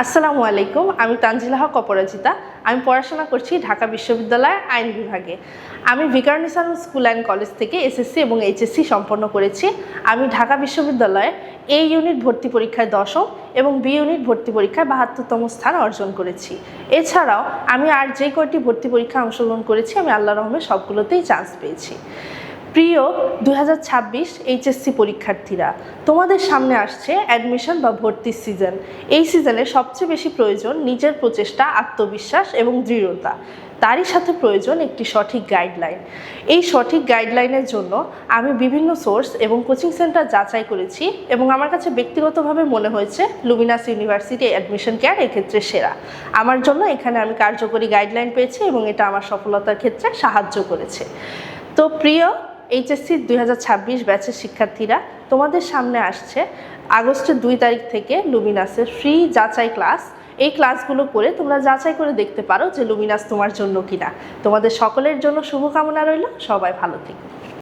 আসসালামু আলাইকুম, আমি তানজিলা হক অপরাজিতা। আমি পড়াশোনা করছি ঢাকা বিশ্ববিদ্যালয়ের আইন বিভাগে। আমি ভিকারুননিসা স্কুল অ্যান্ড কলেজ থেকে এসএসসি এবং এইচএসসি সম্পন্ন করেছি। আমি ঢাকা বিশ্ববিদ্যালয়ে এ ইউনিট ভর্তি পরীক্ষায় 10ম এবং বি ইউনিট ভর্তি পরীক্ষায় 72তম স্থান অর্জন করেছি। এছাড়াও আমি আর যে কয়টি ভর্তি পরীক্ষায় অংশগ্রহণ করেছি, আমি আল্লাহর রহমতে সবগুলোতেই চান্স পেয়েছি। প্রিয় 2026 এইচএসসি পরীক্ষার্থীরা, তোমাদের সামনে আসছে অ্যাডমিশন বা ভর্তির সিজন। এই সিজনে সবচেয়ে বেশি প্রয়োজন নিজের প্রচেষ্টা, আত্মবিশ্বাস এবং দৃঢ়তা। তারই সাথে প্রয়োজন একটি সঠিক গাইডলাইন। এই সঠিক গাইডলাইনের জন্য আমি বিভিন্ন সোর্স এবং কোচিং সেন্টার যাচাই করেছি এবং আমার কাছে ব্যক্তিগতভাবে মনে হয়েছে লুমিনাস ইউনিভার্সিটি অ্যাডমিশন কেয়ার এক্ষেত্রে সেরা। আমার জন্য এখানে আমি কার্যকরী গাইডলাইন পেয়েছি এবং এটা আমার সফলতার ক্ষেত্রে সাহায্য করেছে। তো প্রিয় এইচএসসি 2026 ব্যাচের শিক্ষার্থীরা, তোমাদের সামনে আসছে আগস্টের 2 তারিখ থেকে লুমিনাসের ফ্রি যাচাই ক্লাস। এই ক্লাসগুলো করে তোমরা যাচাই করে দেখতে পারো যে লুমিনাস তোমার জন্য কিনা। তোমাদের সকলের জন্য শুভকামনা রইল। সবাই ভালো থেকো।